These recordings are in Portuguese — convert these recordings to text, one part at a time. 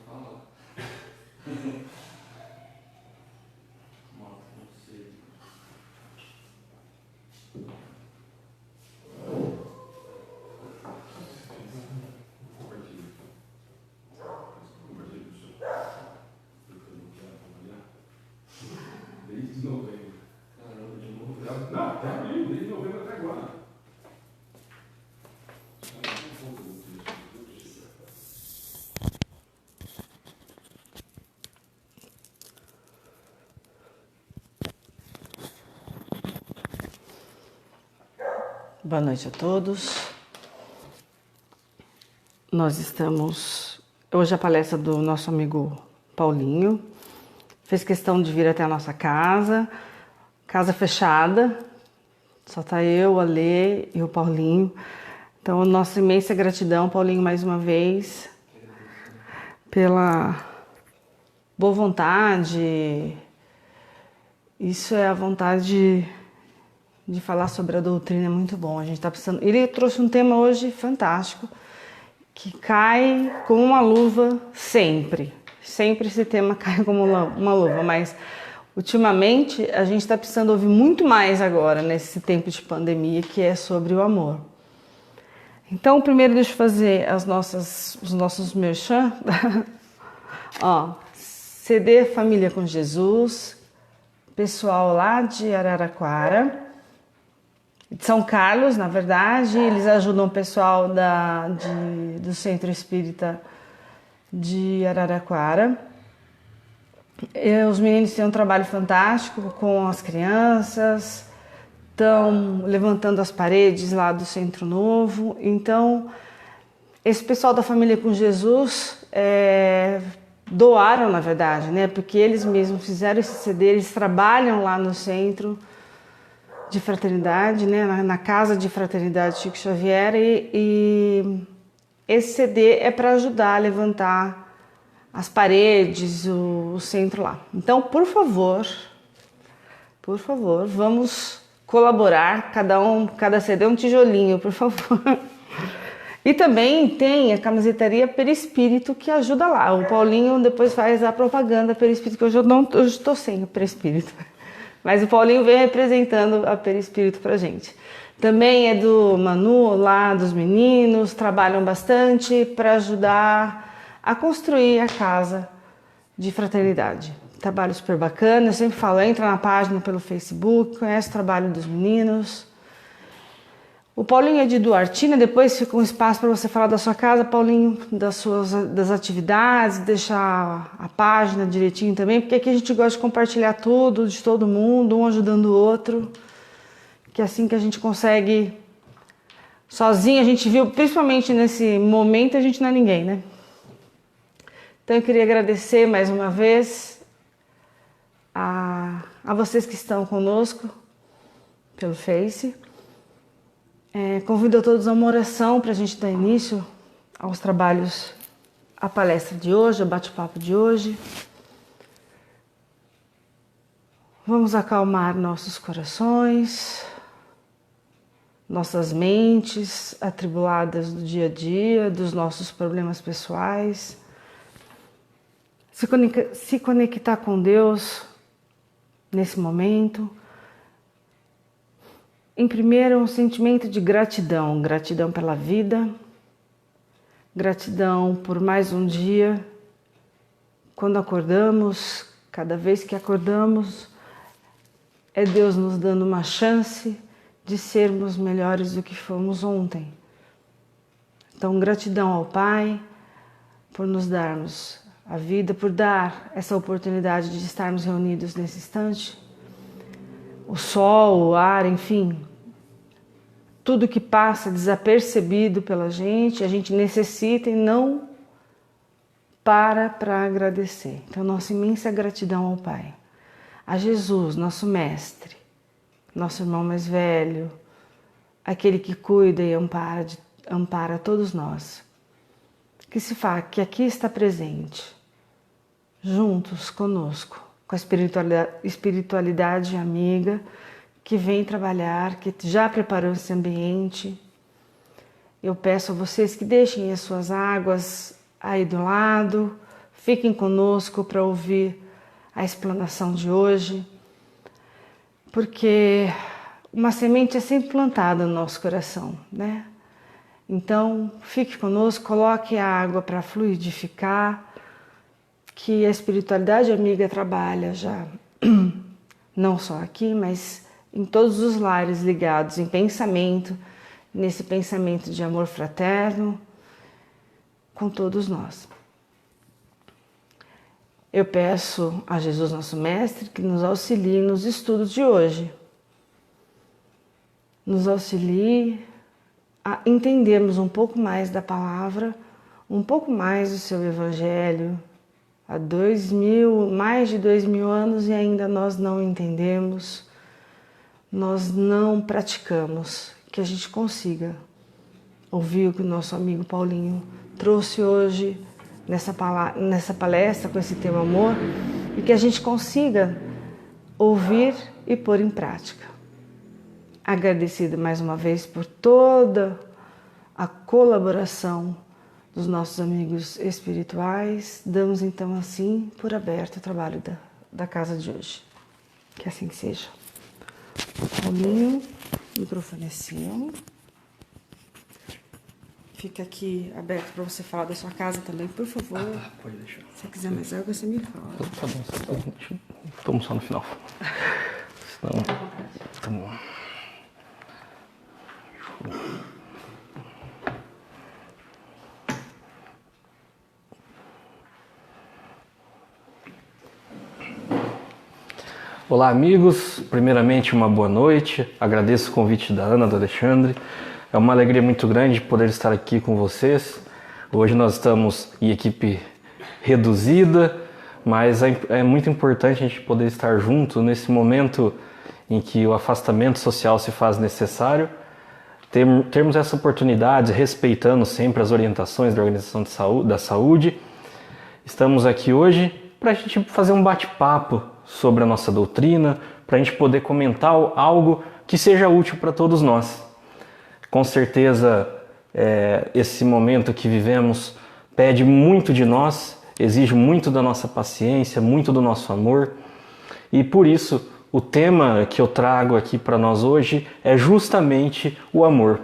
falar. Nossa, não sei. Desde novembro. Caramba, de novo. Não, até abril, desde novembro até agora. Boa noite a todos. Nós estamos... Hoje a palestra do nosso amigo Paulinho. Fez questão de vir até a nossa casa. Casa fechada. Só tá eu, a Lê e o Paulinho. Então, nossa imensa gratidão, Paulinho, mais uma vez. Pela boa vontade. Isso é a vontade de falar sobre a doutrina, é muito bom. A gente tá precisando... Ele trouxe um tema hoje fantástico, que cai como uma luva sempre. Sempre esse tema cai como uma luva, mas ultimamente a gente está precisando ouvir muito mais agora, nesse tempo de pandemia, que é sobre o amor. Então, primeiro deixa eu fazer os nossos merchan. Ó, CD Família com Jesus, pessoal lá de Araraquara, de São Carlos, na verdade, eles ajudam o pessoal do Centro Espírita de Araraquara. Os meninos têm um trabalho fantástico com as crianças, estão levantando as paredes lá do Centro Novo. Então, esse pessoal da Família com Jesus doaram, na verdade, né? Porque eles mesmos fizeram esse CD, eles trabalham lá no Centro de Fraternidade, né? Na Casa de Fraternidade Chico Xavier, e esse CD é para ajudar a levantar as paredes, o centro lá. Então, por favor, vamos colaborar, cada CD é um tijolinho, por favor. E também tem a camisetaria Perispírito, que ajuda lá. O Paulinho depois faz a propaganda Perispírito, que hoje eu estou sem o Perispírito. Mas o Paulinho vem representando a Perispírito pra gente. Também é do Manu, lá dos meninos, trabalham bastante para ajudar a construir a casa de fraternidade. Trabalho super bacana, eu sempre falo, entra na página pelo Facebook, conhece o trabalho dos meninos. O Paulinho é de Duartina, depois fica um espaço para você falar da sua casa, Paulinho, das atividades, deixar a página direitinho também, porque aqui a gente gosta de compartilhar tudo, de todo mundo, um ajudando o outro, que é assim que a gente consegue, sozinho, a gente viu, principalmente nesse momento, a gente não é ninguém, né? Então eu queria agradecer mais uma vez a vocês que estão conosco pelo Face. Convido a todos a uma oração para a gente dar início aos trabalhos, à palestra de hoje, ao bate-papo de hoje. Vamos acalmar nossos corações, nossas mentes atribuladas do dia a dia, dos nossos problemas pessoais. Se conectar com Deus nesse momento. Em primeiro, um sentimento de gratidão. Gratidão pela vida, gratidão por mais um dia. Quando acordamos, cada vez que acordamos, é Deus nos dando uma chance de sermos melhores do que fomos ontem. Então, gratidão ao Pai por nos darmos a vida, por dar essa oportunidade de estarmos reunidos nesse instante. O sol, o ar, enfim, tudo que passa desapercebido pela gente, a gente necessita e não para agradecer. Então, nossa imensa gratidão ao Pai, a Jesus, nosso mestre, nosso irmão mais velho, aquele que cuida e ampara todos nós. Que aqui está presente, juntos conosco, com a espiritualidade amiga que vem trabalhar, que já preparou esse ambiente. Eu peço a vocês que deixem as suas águas aí do lado, fiquem conosco para ouvir a explanação de hoje, porque uma semente é sempre plantada no nosso coração, né? Então, fique conosco, coloque a água para fluidificar, que a espiritualidade amiga trabalha já, não só aqui, mas em todos os lares ligados em pensamento, nesse pensamento de amor fraterno, com todos nós. Eu peço a Jesus, nosso Mestre, que nos auxilie nos estudos de hoje. Nos auxilie a entendermos um pouco mais da palavra, um pouco mais do seu Evangelho. Há mais de 2000 anos e ainda nós não entendemos, nós não praticamos, que a gente consiga ouvir o que o nosso amigo Paulinho trouxe hoje nessa palestra com esse tema amor e que a gente consiga ouvir e pôr em prática. Agradecida mais uma vez por toda a colaboração dos nossos amigos espirituais, damos então assim por aberto o trabalho da casa de hoje. Que assim seja. Paulinho, o microfone é seu. Fica aqui aberto para você falar da sua casa também, por favor. Tá, pode deixar. Se você quiser mais água, você me fala. Tá bom, tomo só no final. Senão... Tá bom. Olá, amigos. Primeiramente, uma boa noite. Agradeço o convite da Ana, do Alexandre. É uma alegria muito grande poder estar aqui com vocês. Hoje nós estamos em equipe reduzida, mas é muito importante a gente poder estar junto nesse momento em que o afastamento social se faz necessário. Termos essa oportunidade, respeitando sempre as orientações da Organização da Saúde. Estamos aqui hoje para a gente fazer um bate-papo sobre a nossa doutrina, para a gente poder comentar algo que seja útil para todos nós. Com certeza, esse momento que vivemos pede muito de nós, exige muito da nossa paciência, muito do nosso amor. E por isso, o tema que eu trago aqui para nós hoje é justamente o amor.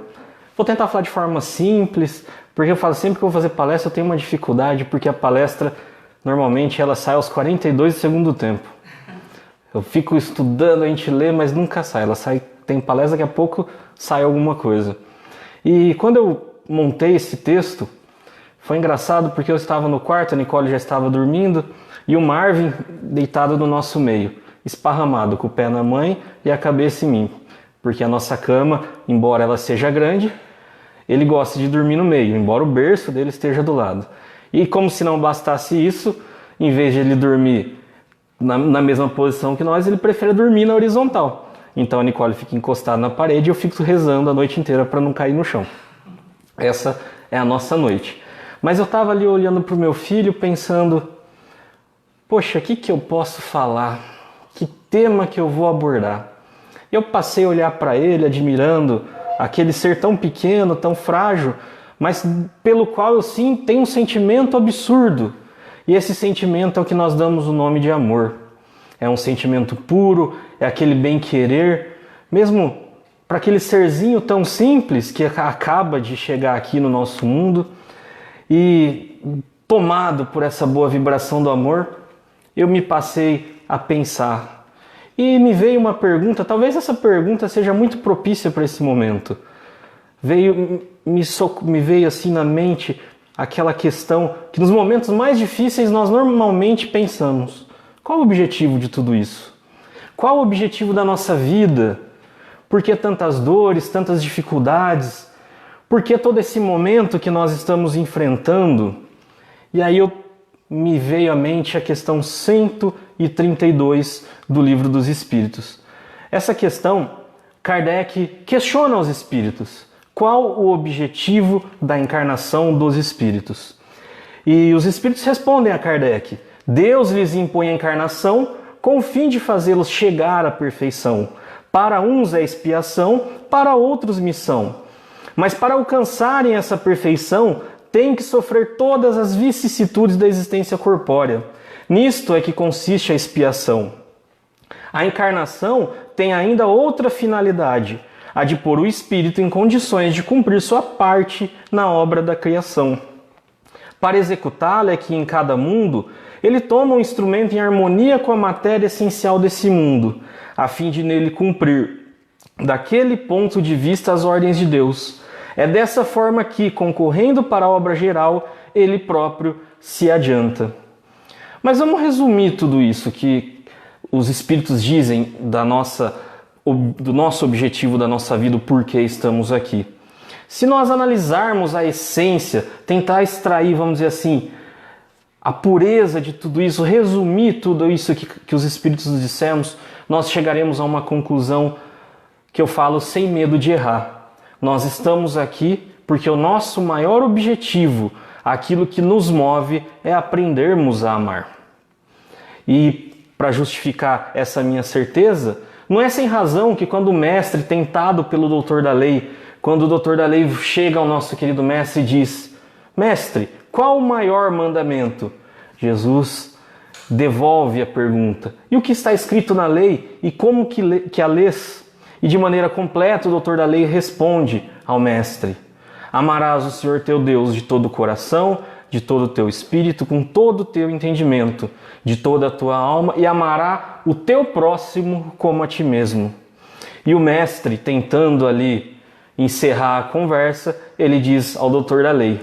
Vou tentar falar de forma simples, porque eu falo sempre que eu vou fazer palestra, eu tenho uma dificuldade, porque a palestra, normalmente, ela sai aos 42 do segundo tempo. Eu fico estudando, a gente lê, mas nunca sai. Ela sai, tem palestra, daqui a pouco sai alguma coisa. E quando eu montei esse texto, foi engraçado porque eu estava no quarto, a Nicole já estava dormindo, e o Marvin deitado no nosso meio, esparramado, com o pé na mãe e a cabeça em mim. Porque a nossa cama, embora ela seja grande, ele gosta de dormir no meio, embora o berço dele esteja do lado. E como se não bastasse isso, em vez de ele dormir na mesma posição que nós, ele prefere dormir na horizontal. Então a Nicole fica encostada na parede e eu fico rezando a noite inteira para não cair no chão. Essa é a nossa noite. Mas eu estava ali olhando para o meu filho pensando, poxa, o que eu posso falar? Que tema que eu vou abordar? Eu passei a olhar para ele, admirando aquele ser tão pequeno, tão frágil, mas pelo qual eu sim tenho um sentimento absurdo. E esse sentimento é o que nós damos o nome de amor. É um sentimento puro, é aquele bem-querer, mesmo para aquele serzinho tão simples que acaba de chegar aqui no nosso mundo. E tomado por essa boa vibração do amor, eu me passei a pensar. E me veio uma pergunta, talvez essa pergunta seja muito propícia para esse momento. Me veio assim na mente aquela questão que nos momentos mais difíceis nós normalmente pensamos. Qual o objetivo de tudo isso? Qual o objetivo da nossa vida? Por que tantas dores, tantas dificuldades? Por que todo esse momento que nós estamos enfrentando? E aí me veio à mente a questão 132 do Livro dos Espíritos. Essa questão, Kardec questiona os espíritos. Qual o objetivo da encarnação dos espíritos? E os espíritos respondem a Kardec: Deus lhes impõe a encarnação com o fim de fazê-los chegar à perfeição. Para uns é expiação, para outros missão. Mas para alcançarem essa perfeição, tem que sofrer todas as vicissitudes da existência corpórea. Nisto é que consiste a expiação. A encarnação tem ainda outra finalidade, a de pôr o espírito em condições de cumprir sua parte na obra da criação. Para executá-la é que em cada mundo ele toma um instrumento em harmonia com a matéria essencial desse mundo, a fim de nele cumprir, daquele ponto de vista, as ordens de Deus. É dessa forma que, concorrendo para a obra geral, ele próprio se adianta. Mas vamos resumir tudo isso que os Espíritos dizem do nosso objetivo da nossa vida, o porquê estamos aqui. Se nós analisarmos a essência, tentar extrair, vamos dizer assim, a pureza de tudo isso, resumir tudo isso que os Espíritos nos dissemos, nós chegaremos a uma conclusão que eu falo sem medo de errar. Nós estamos aqui porque o nosso maior objetivo, aquilo que nos move, é aprendermos a amar. E para justificar essa minha certeza, não é sem razão que quando o mestre, tentado pelo doutor da lei, quando o doutor da lei chega ao nosso querido mestre e diz: mestre, qual o maior mandamento? Jesus devolve a pergunta: e o que está escrito na lei? E como que a lês? E de maneira completa o doutor da lei responde ao mestre: amarás o Senhor teu Deus de todo o coração, de todo o teu espírito, com todo o teu entendimento, de toda a tua alma, e amará o teu próximo como a ti mesmo. E o mestre, tentando ali encerrar a conversa, ele diz ao doutor da lei: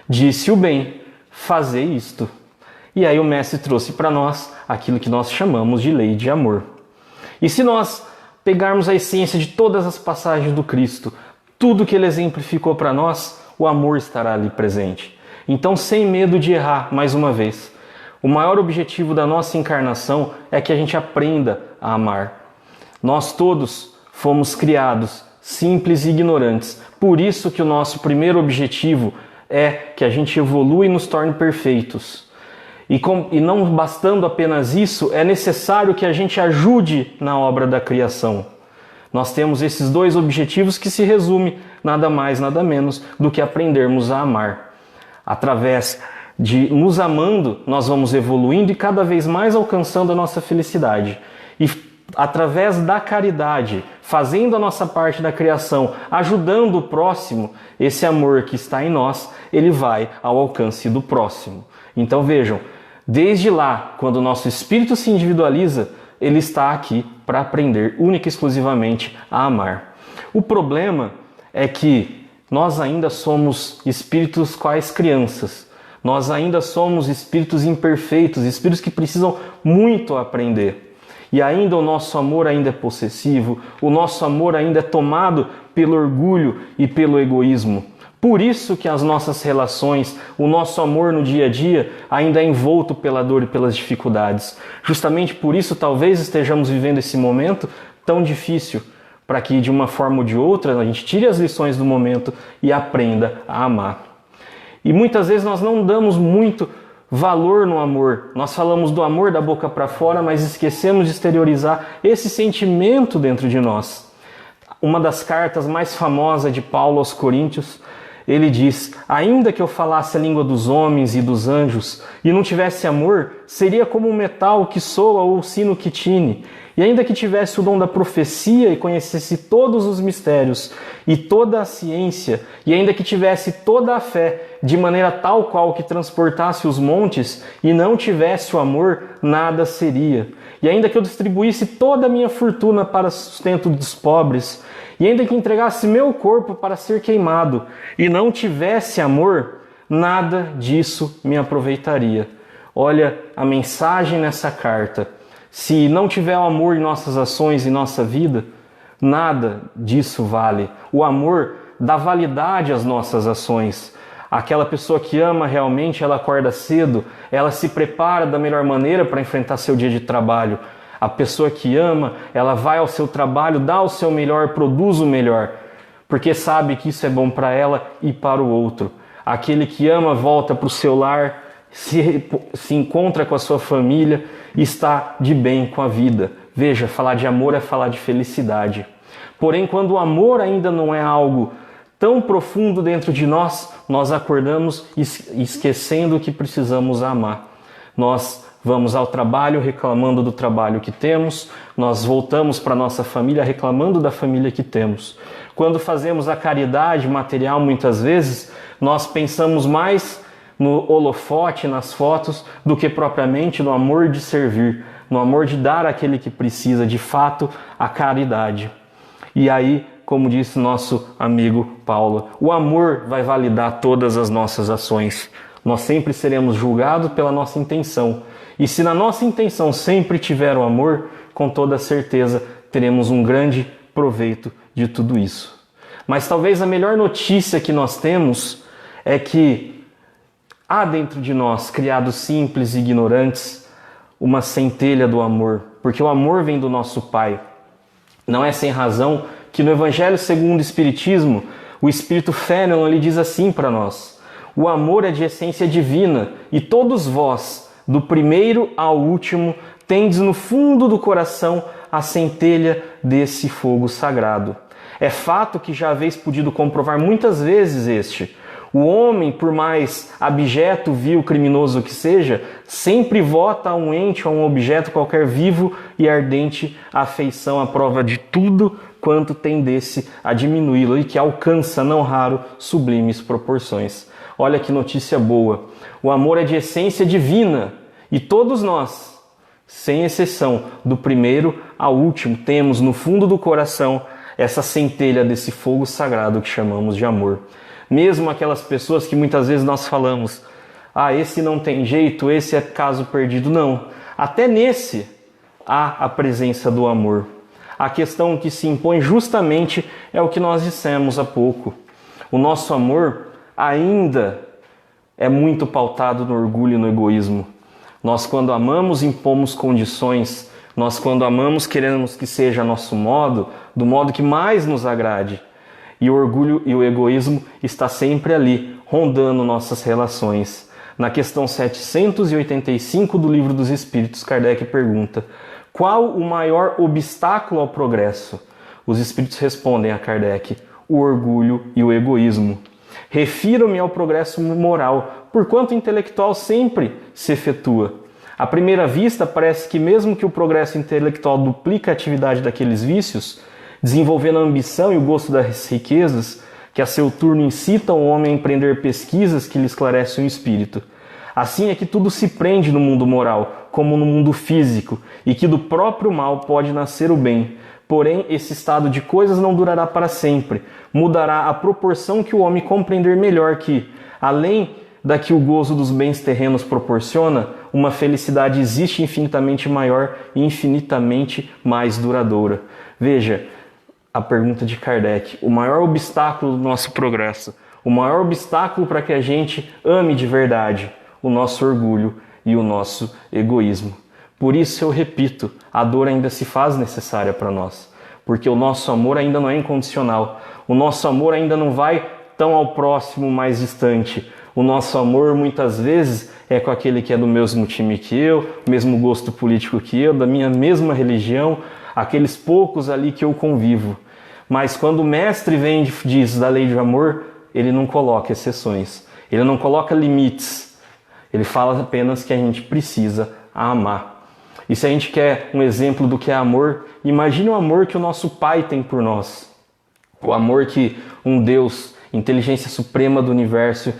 disse o bem, fazei isto. E aí o mestre trouxe para nós aquilo que nós chamamos de lei de amor. E se nós pegarmos a essência de todas as passagens do Cristo, tudo que ele exemplificou para nós, o amor estará ali presente. Então, sem medo de errar, mais uma vez, o maior objetivo da nossa encarnação é que a gente aprenda a amar. Nós todos fomos criados simples e ignorantes. Por isso que o nosso primeiro objetivo é que a gente evolua e nos torne perfeitos. E não bastando apenas isso, é necessário que a gente ajude na obra da criação. Nós temos esses dois objetivos que se resumem nada mais, nada menos do que aprendermos a amar. Através de nos amando, nós vamos evoluindo e cada vez mais alcançando a nossa felicidade. E através da caridade, fazendo a nossa parte da criação, ajudando o próximo, esse amor que está em nós, ele vai ao alcance do próximo. Então vejam, desde lá, quando o nosso espírito se individualiza, ele está aqui para aprender única e exclusivamente a amar. O problema é que nós ainda somos espíritos quais crianças. Nós ainda somos espíritos imperfeitos, espíritos que precisam muito aprender. E ainda o nosso amor ainda é possessivo, o nosso amor ainda é tomado pelo orgulho e pelo egoísmo. Por isso que as nossas relações, o nosso amor no dia a dia ainda é envolto pela dor e pelas dificuldades. Justamente por isso talvez estejamos vivendo esse momento tão difícil, para que de uma forma ou de outra a gente tire as lições do momento e aprenda a amar. E muitas vezes nós não damos muito valor no amor. Nós falamos do amor da boca para fora, mas esquecemos de exteriorizar esse sentimento dentro de nós. Uma das cartas mais famosas de Paulo aos Coríntios, ele diz: ainda que eu falasse a língua dos homens e dos anjos e não tivesse amor, seria como um metal que soa ou o sino que tine. E ainda que tivesse o dom da profecia e conhecesse todos os mistérios e toda a ciência, e ainda que tivesse toda a fé, de maneira tal qual que transportasse os montes, e não tivesse o amor, nada seria. E ainda que eu distribuísse toda a minha fortuna para sustento dos pobres, e ainda que entregasse meu corpo para ser queimado, e não tivesse amor, nada disso me aproveitaria. Olha a mensagem nessa carta. Se não tiver o amor em nossas ações e nossa vida, nada disso vale. O amor dá validade às nossas ações. Aquela pessoa que ama realmente, ela acorda cedo, ela se prepara da melhor maneira para enfrentar seu dia de trabalho. A pessoa que ama, ela vai ao seu trabalho, dá o seu melhor, produz o melhor, porque sabe que isso é bom para ela e para o outro. Aquele que ama volta para o seu lar, se encontra com a sua família e está de bem com a vida. Veja, falar de amor é falar de felicidade. Porém, quando o amor ainda não é algo tão profundo dentro de nós, nós acordamos esquecendo que precisamos amar. Nós vamos ao trabalho reclamando do trabalho que temos, nós voltamos para nossa família reclamando da família que temos. Quando fazemos a caridade material, muitas vezes, nós pensamos mais no holofote, nas fotos, do que propriamente no amor de servir, no amor de dar àquele que precisa, de fato, a caridade. E aí, como disse nosso amigo Paulo, o amor vai validar todas as nossas ações. Nós sempre seremos julgados pela nossa intenção. E se na nossa intenção sempre tiver o amor, com toda certeza teremos um grande proveito de tudo isso. Mas talvez a melhor notícia que nós temos é que há dentro de nós, criados simples e ignorantes, uma centelha do amor, porque o amor vem do nosso Pai. Não é sem razão que no Evangelho segundo o Espiritismo, o Espírito Fénelon ele diz assim para nós: o amor é de essência divina e todos vós, do primeiro ao último, tendes no fundo do coração a centelha desse fogo sagrado. É fato que já haveis podido comprovar muitas vezes este. O homem, por mais abjeto, vil, criminoso que seja, sempre vota a um ente ou a um objeto qualquer vivo e ardente afeição à prova de tudo quanto tendesse a diminuí-lo e que alcança, não raro, sublimes proporções. Olha que notícia boa. O amor é de essência divina e todos nós, sem exceção, do primeiro ao último, temos no fundo do coração essa centelha desse fogo sagrado que chamamos de amor. Mesmo aquelas pessoas que muitas vezes nós falamos, esse não tem jeito, esse é caso perdido. Não, até nesse há a presença do amor. A questão que se impõe justamente é o que nós dissemos há pouco. O nosso amor ainda é muito pautado no orgulho e no egoísmo. Nós, quando amamos, impomos condições. Nós, quando amamos, queremos que seja a nosso modo, do modo que mais nos agrade. E o orgulho e o egoísmo está sempre ali, rondando nossas relações. Na questão 785 do Livro dos Espíritos, Kardec pergunta: qual o maior obstáculo ao progresso? Os Espíritos respondem a Kardec: o orgulho e o egoísmo. Refiro-me ao progresso moral, porquanto o intelectual sempre se efetua. À primeira vista, parece que mesmo que o progresso intelectual duplique a atividade daqueles vícios, desenvolvendo a ambição e o gosto das riquezas, que a seu turno incitam o homem a empreender pesquisas que lhe esclarecem o espírito. Assim é que tudo se prende no mundo moral, como no mundo físico, e que do próprio mal pode nascer o bem. Porém, esse estado de coisas não durará para sempre. Mudará a proporção que o homem compreender melhor que, além da que o gozo dos bens terrenos proporciona, uma felicidade existe infinitamente maior e infinitamente mais duradoura. Veja, a pergunta de Kardec: o maior obstáculo do nosso progresso, o maior obstáculo para que a gente ame de verdade, o nosso orgulho e o nosso egoísmo. Por isso eu repito, a dor ainda se faz necessária para nós, porque o nosso amor ainda não é incondicional, o nosso amor ainda não vai tão ao próximo mais distante. O nosso amor muitas vezes é com aquele que é do mesmo time que eu, mesmo gosto político que eu, da minha mesma religião, aqueles poucos ali que eu convivo. Mas quando o mestre vem e diz da lei de amor, ele não coloca exceções, ele não coloca limites, ele fala apenas que a gente precisa amar. E se a gente quer um exemplo do que é amor, imagine o amor que o nosso Pai tem por nós, o amor que um Deus, inteligência suprema do universo,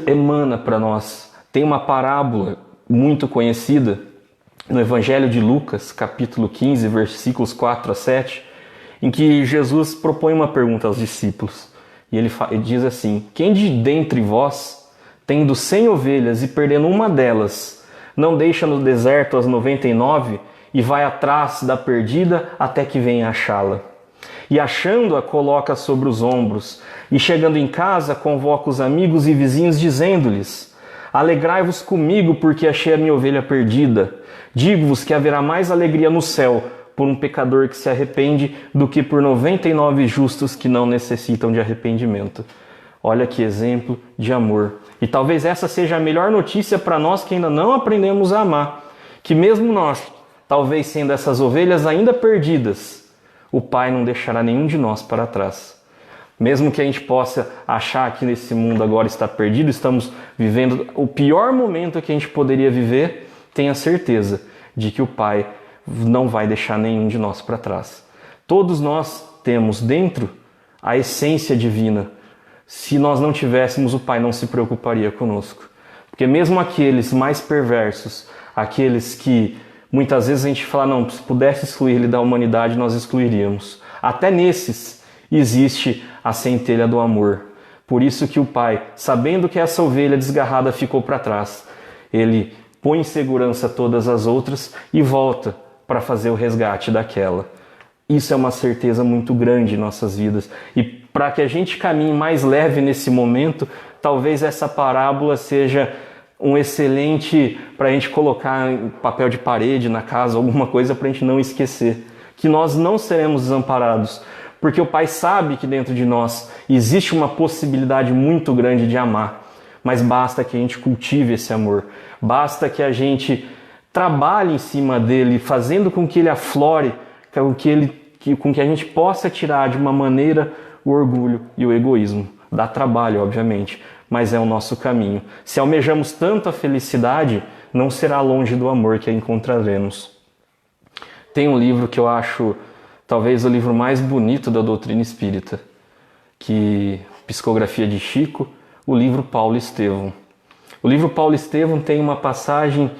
emana para nós. Tem uma parábola muito conhecida no Evangelho de Lucas, capítulo 15, versículos 4 a 7, em que Jesus propõe uma pergunta aos discípulos. E ele diz assim: quem de dentre vós, tendo 100 ovelhas e perdendo uma delas, não deixa no deserto as 99 e vai atrás da perdida até que venha achá-la? E achando-a, coloca sobre os ombros, e chegando em casa, convoca os amigos e vizinhos, dizendo-lhes: alegrai-vos comigo, porque achei a minha ovelha perdida. Digo-vos que haverá mais alegria no céu por um pecador que se arrepende do que por 99 justos que não necessitam de arrependimento. Olha que exemplo de amor. E talvez essa seja a melhor notícia para nós que ainda não aprendemos a amar. Que mesmo nós, talvez sendo essas ovelhas ainda perdidas, o Pai não deixará nenhum de nós para trás. Mesmo que a gente possa achar que nesse mundo agora está perdido, estamos vivendo o pior momento que a gente poderia viver, tenha certeza de que o Pai não vai deixar nenhum de nós para trás. Todos nós temos dentro a essência divina. Se nós não tivéssemos, o Pai não se preocuparia conosco. Porque mesmo aqueles mais perversos, aqueles que muitas vezes a gente fala, não, se pudesse excluir ele da humanidade, nós excluiríamos. Até nesses existe a centelha do amor. Por isso que o Pai, sabendo que essa ovelha desgarrada ficou para trás, ele põe em segurança todas as outras e volta para fazer o resgate daquela. Isso é uma certeza muito grande em nossas vidas. E para que a gente caminhe mais leve nesse momento, talvez essa parábola seja um excelente para a gente colocar em papel de parede na casa, alguma coisa para a gente não esquecer. Que nós não seremos desamparados, porque o Pai sabe que dentro de nós existe uma possibilidade muito grande de amar. Mas basta que a gente cultive esse amor, basta que a gente trabalhe em cima dele, fazendo com que ele aflore, com que a gente possa tirar de uma maneira o orgulho e o egoísmo. Dá trabalho, obviamente, mas é o nosso caminho. Se almejamos tanto a felicidade, não será longe do amor que a encontraremos. Tem um livro que eu acho talvez o livro mais bonito da doutrina espírita, que psicografia de Chico, o livro Paulo Estevão. O livro Paulo Estevão tem uma passagem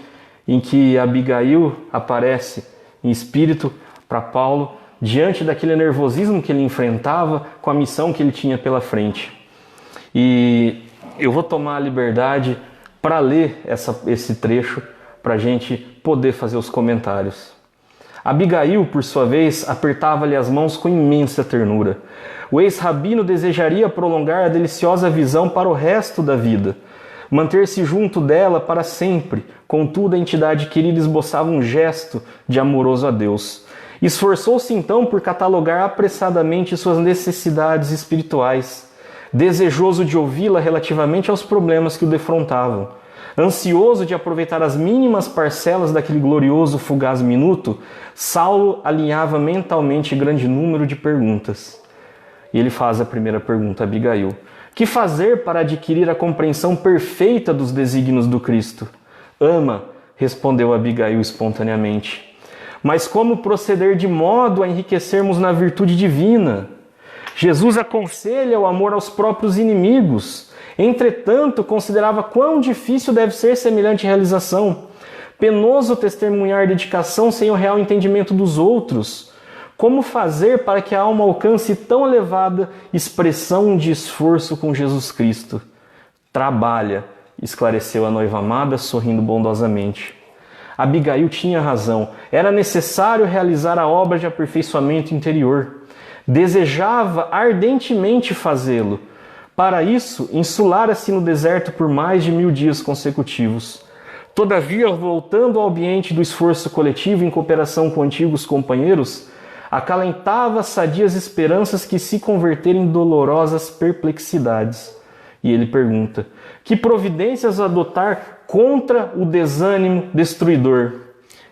em que Abigail aparece em espírito para Paulo, diante daquele nervosismo que ele enfrentava com a missão que ele tinha pela frente. E eu vou tomar a liberdade para ler esse trecho para a gente poder fazer os comentários. Abigail, por sua vez, apertava-lhe as mãos com imensa ternura. O ex-rabino desejaria prolongar a deliciosa visão para o resto da vida, manter-se junto dela para sempre. Contudo, a entidade querida esboçava um gesto de amoroso adeus. Esforçou-se então por catalogar apressadamente suas necessidades espirituais, desejoso de ouvi-la relativamente aos problemas que o defrontavam. Ansioso de aproveitar as mínimas parcelas daquele glorioso fugaz minuto, Saulo alinhava mentalmente grande número de perguntas. E ele faz a primeira pergunta a Abigail. Que fazer para adquirir a compreensão perfeita dos desígnios do Cristo? Ama, respondeu Abigail espontaneamente. Mas como proceder de modo a enriquecermos na virtude divina? Jesus aconselha o amor aos próprios inimigos. Entretanto, considerava quão difícil deve ser semelhante realização. Penoso testemunhar dedicação sem o real entendimento dos outros. Como fazer para que a alma alcance tão elevada expressão de esforço com Jesus Cristo? Trabalha, esclareceu a noiva amada, sorrindo bondosamente. Abigail tinha razão. Era necessário realizar a obra de aperfeiçoamento interior. Desejava ardentemente fazê-lo. Para isso, insulara-se no deserto por mais de 1000 dias consecutivos. Todavia, voltando ao ambiente do esforço coletivo em cooperação com antigos companheiros, acalentava sadias esperanças que se converteram em dolorosas perplexidades. E ele pergunta, que providências adotar contra o desânimo destruidor?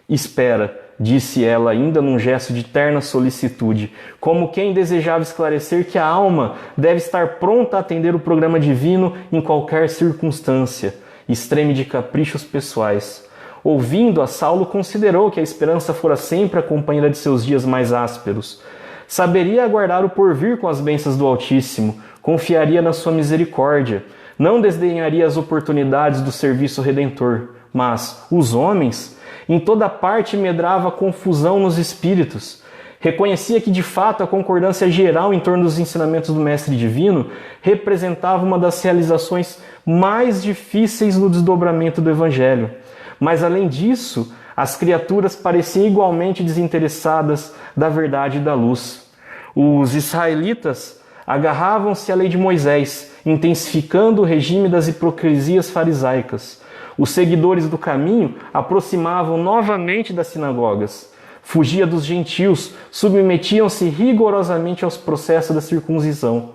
Espera, disse ela ainda num gesto de terna solicitude, como quem desejava esclarecer que a alma deve estar pronta a atender o programa divino em qualquer circunstância, extreme de caprichos pessoais. Ouvindo-a, Saulo considerou que a esperança fora sempre a companheira de seus dias mais ásperos. Saberia aguardar o porvir com as bênçãos do Altíssimo, confiaria na sua misericórdia, não desdenharia as oportunidades do serviço redentor. Mas os homens, em toda parte medrava confusão nos espíritos. Reconhecia que, de fato, a concordância geral em torno dos ensinamentos do Mestre Divino representava uma das realizações mais difíceis no desdobramento do Evangelho. Mas, além disso, as criaturas pareciam igualmente desinteressadas da verdade e da luz. Os israelitas agarravam-se à lei de Moisés, intensificando o regime das hipocrisias farisaicas. Os seguidores do caminho aproximavam novamente das sinagogas. Fugia dos gentios, submetiam-se rigorosamente aos processos da circuncisão.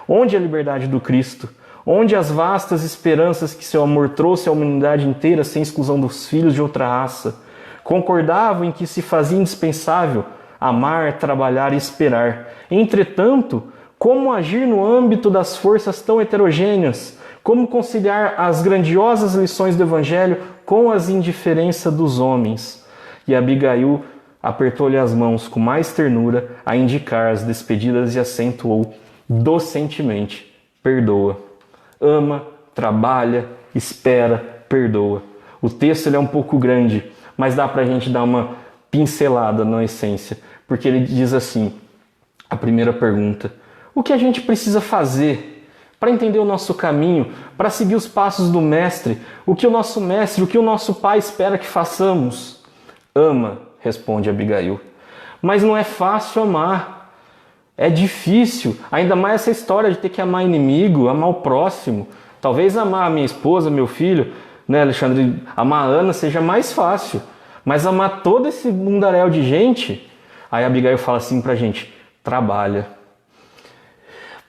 Onde a liberdade do Cristo? Onde as vastas esperanças que seu amor trouxe à humanidade inteira sem exclusão dos filhos de outra raça? Concordavam em que se fazia indispensável amar, trabalhar e esperar. Entretanto, Como agir no âmbito das forças tão heterogêneas? Como conciliar as grandiosas lições do Evangelho com as indiferenças dos homens? E Abigail apertou-lhe as mãos com mais ternura a indicar as despedidas e acentuou docentemente: perdoa. Ama, trabalha, espera, perdoa. O texto ele é um pouco grande, mas dá para a gente dar uma pincelada na essência, porque ele diz assim, a primeira pergunta: o que a gente precisa fazer para entender o nosso caminho, para seguir os passos do Mestre? O que o nosso Mestre, o que o nosso Pai espera que façamos? Ama, responde Abigail. Mas não é fácil amar. É difícil, ainda mais essa história de ter que amar inimigo, amar o próximo. Talvez amar a minha esposa, meu filho, né, Alexandre, amar a Ana seja mais fácil. Mas amar todo esse mundaréu de gente, aí a Abigail fala assim pra gente: trabalha.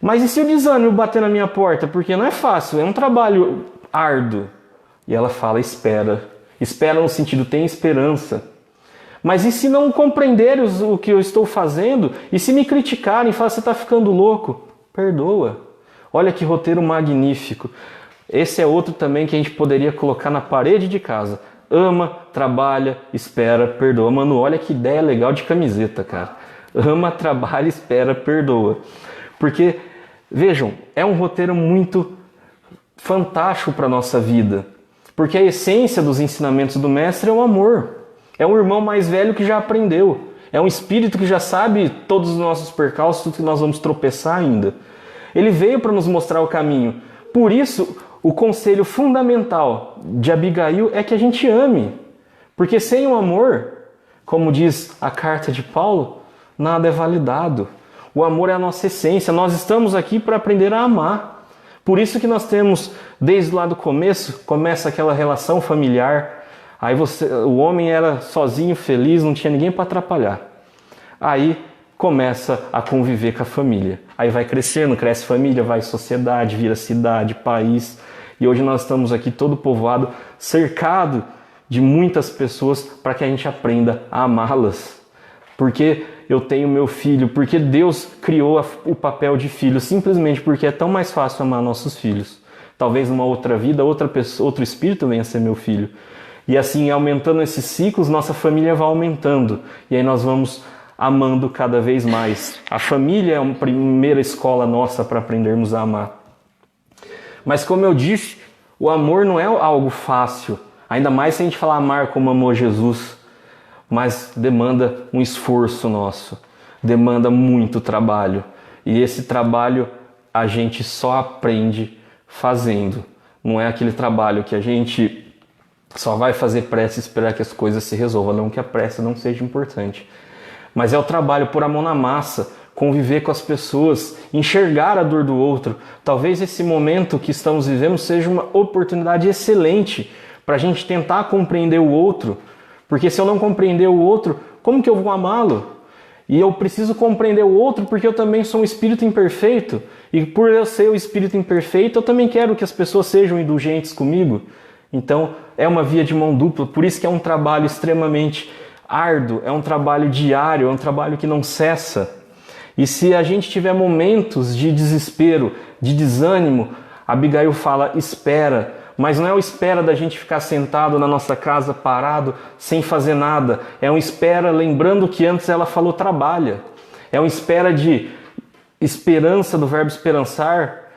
Mas e se o desânimo bater na minha porta? Porque não é fácil, é um trabalho árduo. E ela fala: espera. Espera no sentido, tem esperança. Mas e se não compreenderem o que eu estou fazendo? E se me criticarem e falarem: você está ficando louco? Perdoa. Olha que roteiro magnífico. Esse é outro também que a gente poderia colocar na parede de casa. Ama, trabalha, espera, perdoa. Mano, olha que ideia legal de camiseta, cara. Ama, trabalha, espera, perdoa. Porque, vejam, é um roteiro muito fantástico para a nossa vida. Porque a essência dos ensinamentos do Mestre é o amor. É um irmão mais velho que já aprendeu. É um espírito que já sabe todos os nossos percalços, tudo que nós vamos tropeçar ainda. Ele veio para nos mostrar o caminho. Por isso, o conselho fundamental de Abigail é que a gente ame. Porque sem o amor, como diz a carta de Paulo, nada é validado. O amor é a nossa essência. Nós estamos aqui para aprender a amar. Por isso que nós temos, desde lá do começo, começa aquela relação familiar. Aí o homem era sozinho, feliz, não tinha ninguém para atrapalhar. Aí começa a conviver com a família. Aí vai crescendo, cresce família, vai sociedade, vira cidade, país. E hoje nós estamos aqui todo povoado, cercado de muitas pessoas para que a gente aprenda a amá-las. Porque eu tenho meu filho, porque Deus criou o papel de filho, simplesmente porque é tão mais fácil amar nossos filhos. Talvez numa outra vida, outro espírito venha a ser meu filho. E assim, aumentando esses ciclos, nossa família vai aumentando. E aí nós vamos amando cada vez mais. A família é uma primeira escola nossa para aprendermos a amar. Mas como eu disse, o amor não é algo fácil. Ainda mais se a gente falar amar como amou Jesus. Mas demanda um esforço nosso. Demanda muito trabalho. E esse trabalho a gente só aprende fazendo. Não é aquele trabalho que a gente só vai fazer prece e esperar que as coisas se resolvam. Não que a prece não seja importante. Mas é o trabalho, pôr a mão na massa, conviver com as pessoas, enxergar a dor do outro. Talvez esse momento que estamos vivendo seja uma oportunidade excelente para a gente tentar compreender o outro. Porque se eu não compreender o outro, como que eu vou amá-lo? E eu preciso compreender o outro porque eu também sou um espírito imperfeito. E por eu ser o espírito imperfeito, eu também quero que as pessoas sejam indulgentes comigo. Então, é uma via de mão dupla. Por isso que é um trabalho extremamente árduo, é um trabalho diário, é um trabalho que não cessa. E se a gente tiver momentos de desespero, de desânimo, Abigail fala: espera. Mas não é o espera da gente ficar sentado na nossa casa, parado, sem fazer nada. É um espera lembrando que antes ela falou trabalha. É um espera de esperança, do verbo esperançar,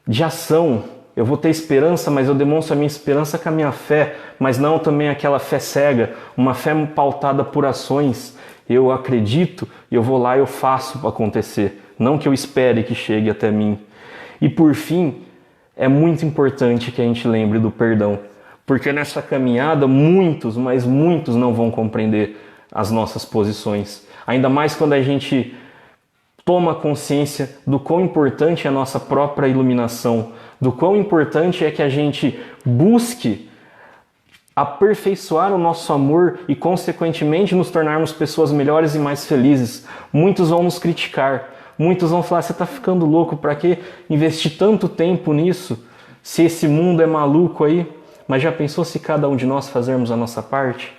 de ação. Eu vou ter esperança, mas eu demonstro a minha esperança com a minha fé, mas não também aquela fé cega, uma fé pautada por ações. Eu acredito e eu vou lá e eu faço acontecer, não que eu espere que chegue até mim. E por fim, é muito importante que a gente lembre do perdão, porque nessa caminhada muitos, mas muitos não vão compreender as nossas posições. Ainda mais quando a gente toma consciência do quão importante é a nossa própria iluminação, do quão importante é que a gente busque aperfeiçoar o nosso amor e, consequentemente, nos tornarmos pessoas melhores e mais felizes. Muitos vão nos criticar, muitos vão falar: você está ficando louco, para que investir tanto tempo nisso, se esse mundo é maluco aí? Mas já pensou se cada um de nós fazermos a nossa parte?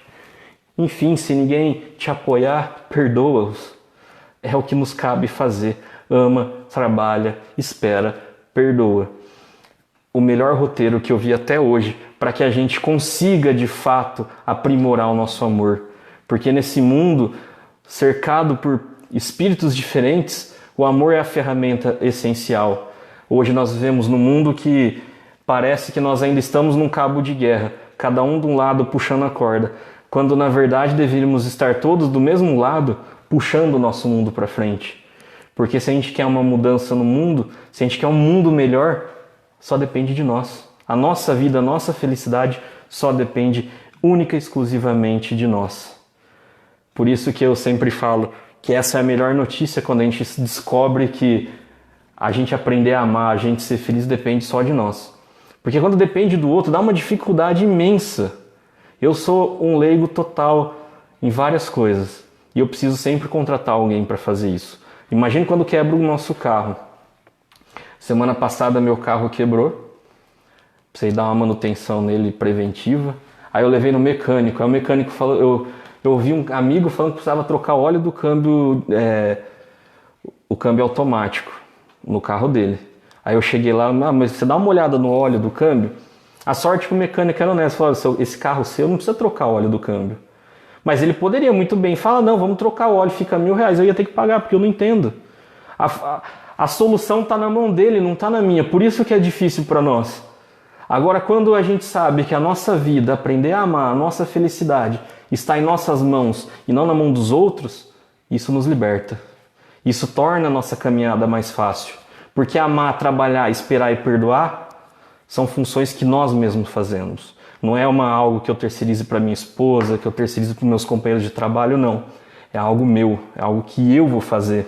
Enfim, se ninguém te apoiar, perdoa-os. É o que nos cabe fazer. Ama, trabalha, espera, perdoa. O melhor roteiro que eu vi até hoje para que a gente consiga de fato aprimorar o nosso amor. Porque nesse mundo cercado por espíritos diferentes, o amor é a ferramenta essencial. Hoje nós vivemos num mundo que parece que nós ainda estamos num cabo de guerra, cada um de um lado puxando a corda, quando na verdade deveríamos estar todos do mesmo lado, puxando o nosso mundo para frente. Porque se a gente quer uma mudança no mundo, se a gente quer um mundo melhor, só depende de nós. A nossa vida, a nossa felicidade só depende única e exclusivamente de nós. Por isso que eu sempre falo que essa é a melhor notícia quando a gente descobre que a gente aprender a amar, a gente ser feliz depende só de nós. Porque quando depende do outro, dá uma dificuldade imensa. Eu sou um leigo total em várias coisas e eu preciso sempre contratar alguém para fazer isso. Imagine quando quebra o nosso carro. Semana passada meu carro quebrou, precisei dar uma manutenção nele preventiva. Aí eu levei no mecânico, aí o mecânico falou, eu ouvi um amigo falando que precisava trocar o óleo do câmbio, o câmbio automático no carro dele. Aí eu cheguei lá, mas você dá uma olhada no óleo do câmbio? A sorte que o mecânico era honesto, falou, esse carro seu não precisa trocar o óleo do câmbio. Mas ele poderia muito bem falar, não, vamos trocar o óleo, fica R$1.000, eu ia ter que pagar, porque eu não entendo. A solução está na mão dele, não está na minha, por isso que é difícil para nós. Agora, quando a gente sabe que a nossa vida, aprender a amar, a nossa felicidade, está em nossas mãos e não na mão dos outros, isso nos liberta. Isso torna a nossa caminhada mais fácil. Porque amar, trabalhar, esperar e perdoar são funções que nós mesmos fazemos. Não é algo que eu terceirize para minha esposa, que eu terceirize para meus companheiros de trabalho, não. É algo meu, é algo que eu vou fazer.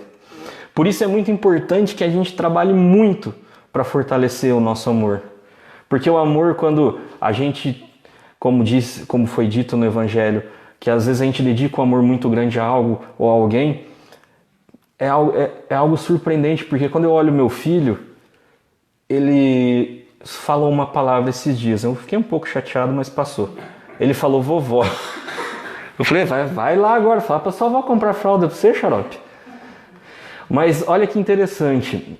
Por isso é muito importante que a gente trabalhe muito para fortalecer o nosso amor. Porque o amor, quando a gente, como foi dito no Evangelho, que às vezes a gente dedica um amor muito grande a algo ou a alguém, é algo surpreendente, porque quando eu olho meu filho, ele falou uma palavra esses dias. Eu fiquei um pouco chateado, mas passou. Ele falou vovó. Eu falei, vai lá agora, fala pra sua avó comprar fralda pra você, xarope. Mas olha que interessante.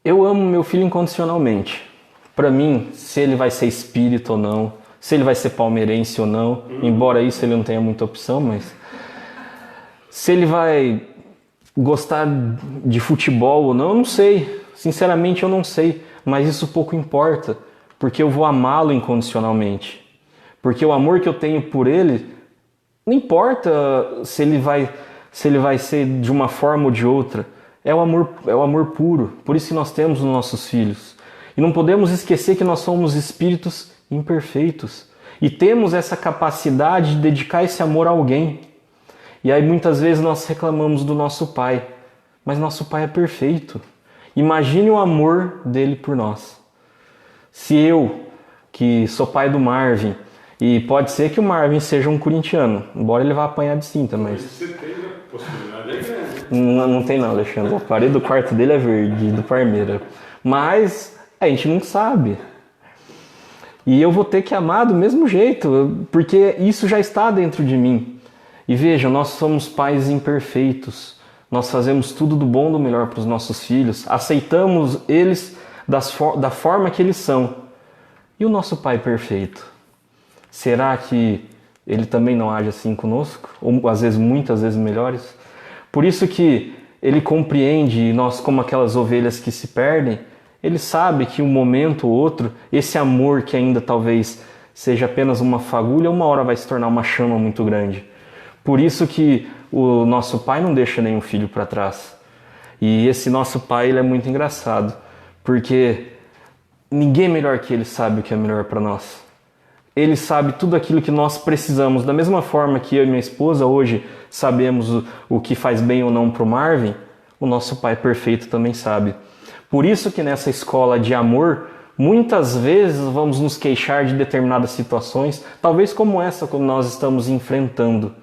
Eu amo meu filho incondicionalmente. Para mim, se ele vai ser espírita ou não, se ele vai ser palmeirense ou não, embora isso ele não tenha muita opção, mas se ele vai gostar de futebol ou não, eu não sei. Sinceramente, eu não sei. Mas isso pouco importa, porque eu vou amá-lo incondicionalmente. Porque o amor que eu tenho por ele, não importa se ele vai ser de uma forma ou de outra. É o amor puro. Por isso que nós temos os nossos filhos. E não podemos esquecer que nós somos espíritos imperfeitos. E temos essa capacidade de dedicar esse amor a alguém. E aí muitas vezes nós reclamamos do nosso pai. Mas nosso pai é perfeito. Imagine o amor dele por nós. Se eu, que sou pai do Marvin, e pode ser que o Marvin seja um corintiano, embora ele vá apanhar de cinta, mas... Você tem a possibilidade, é grande. Não tem não, Alexandre. A parede do quarto dele é verde, do Parmeira. Mas a gente não sabe. E eu vou ter que amar do mesmo jeito, porque isso já está dentro de mim. E veja, nós somos pais imperfeitos. Nós fazemos tudo do bom e do melhor para os nossos filhos. Aceitamos eles da forma que eles são. E o nosso pai perfeito? Será que ele também não age assim conosco? Ou às vezes, muitas vezes melhores? Por isso que ele compreende, e nós como aquelas ovelhas que se perdem, ele sabe que um momento ou outro, esse amor que ainda talvez seja apenas uma fagulha, uma hora vai se tornar uma chama muito grande. Por isso que o nosso pai não deixa nenhum filho para trás. E esse nosso pai, ele é muito engraçado, porque ninguém melhor que ele sabe o que é melhor para nós. Ele sabe tudo aquilo que nós precisamos, da mesma forma que eu e minha esposa hoje sabemos o que faz bem ou não para o Marvin, o nosso pai perfeito também sabe. Por isso que nessa escola de amor, muitas vezes vamos nos queixar de determinadas situações, talvez como essa que nós estamos enfrentando.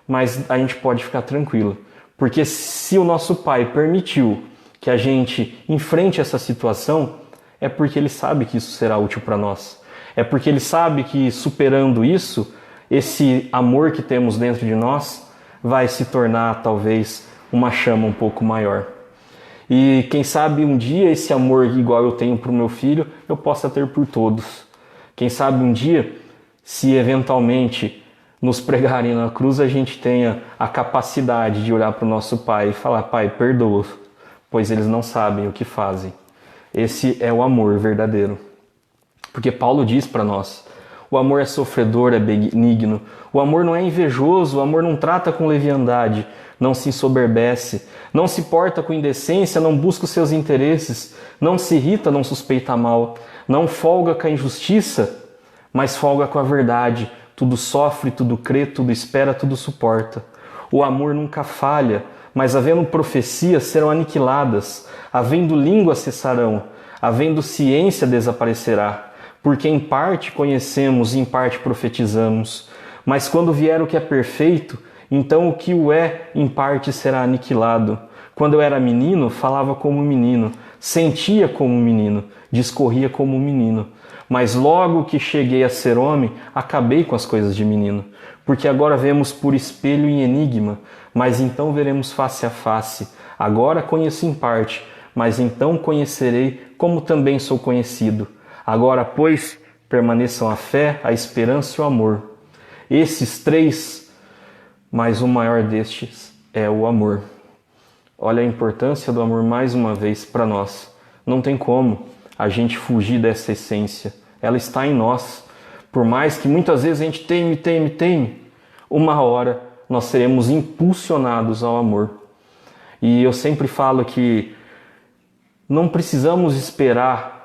Mas a gente pode ficar tranquilo, porque se o nosso pai permitiu que a gente enfrente essa situação, é porque ele sabe que isso será útil para nós. É porque ele sabe que superando isso, esse amor que temos dentro de nós vai se tornar talvez uma chama um pouco maior. E quem sabe um dia esse amor igual eu tenho para o meu filho, eu possa ter por todos. Quem sabe um dia, se eventualmente nos pregarem na cruz, a gente tenha a capacidade de olhar para o nosso Pai e falar: Pai, perdoa-os, pois eles não sabem o que fazem. Esse é o amor verdadeiro. Porque Paulo diz para nós: o amor é sofredor, é benigno. O amor não é invejoso, o amor não trata com leviandade, não se ensoberbece, não se porta com indecência, não busca os seus interesses, não se irrita, não suspeita mal, não folga com a injustiça, mas folga com a verdade. Tudo sofre, tudo crê, tudo espera, tudo suporta. O amor nunca falha, mas havendo profecias serão aniquiladas, havendo língua cessarão, havendo ciência desaparecerá. Porque em parte conhecemos e em parte profetizamos. Mas quando vier o que é perfeito, então o que o é em parte será aniquilado. Quando eu era menino, falava como menino, sentia como menino, discorria como menino. Mas logo que cheguei a ser homem, acabei com as coisas de menino. Porque agora vemos por espelho em enigma, mas então veremos face a face. Agora conheço em parte, mas então conhecerei como também sou conhecido. Agora, pois, permaneçam a fé, a esperança e o amor. Esses três, mas o maior destes é o amor. Olha a importância do amor mais uma vez para nós. Não tem como a gente fugir dessa essência. Ela está em nós. Por mais que muitas vezes a gente teme, uma hora nós seremos impulsionados ao amor. E eu sempre falo que não precisamos esperar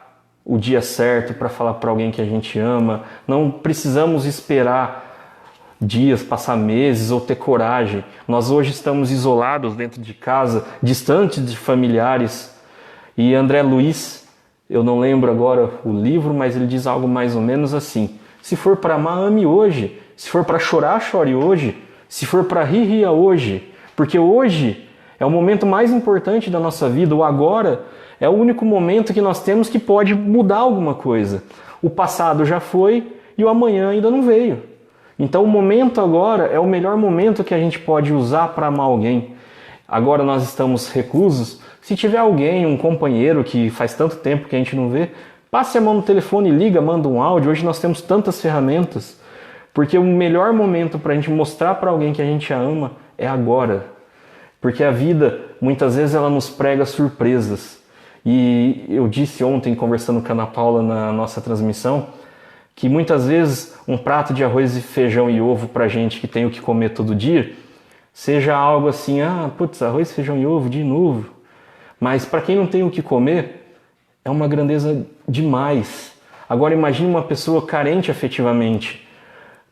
o dia certo para falar para alguém que a gente ama, não precisamos esperar dias, passar meses ou ter coragem. Nós hoje estamos isolados dentro de casa, distantes de familiares. E André Luiz, eu não lembro agora o livro, mas ele diz algo mais ou menos assim: se for para amar, ame hoje. Se for para chorar, chore hoje. Se for para rir, ria hoje. Porque hoje é o momento mais importante da nossa vida. O agora é o único momento que nós temos que pode mudar alguma coisa. O passado já foi e o amanhã ainda não veio. Então o momento agora é o melhor momento que a gente pode usar para amar alguém. Agora nós estamos reclusos. Se tiver alguém, um companheiro que faz tanto tempo que a gente não vê, passe a mão no telefone, liga, manda um áudio. Hoje nós temos tantas ferramentas. Porque o melhor momento para a gente mostrar para alguém que a gente a ama é agora. Porque a vida, muitas vezes, ela nos prega surpresas. E eu disse ontem, conversando com a Ana Paula na nossa transmissão, que muitas vezes um prato de arroz e feijão e ovo pra gente que tem o que comer todo dia, seja algo assim: arroz, feijão e ovo de novo. Mas para quem não tem o que comer, é uma grandeza demais. Agora imagine uma pessoa carente afetivamente.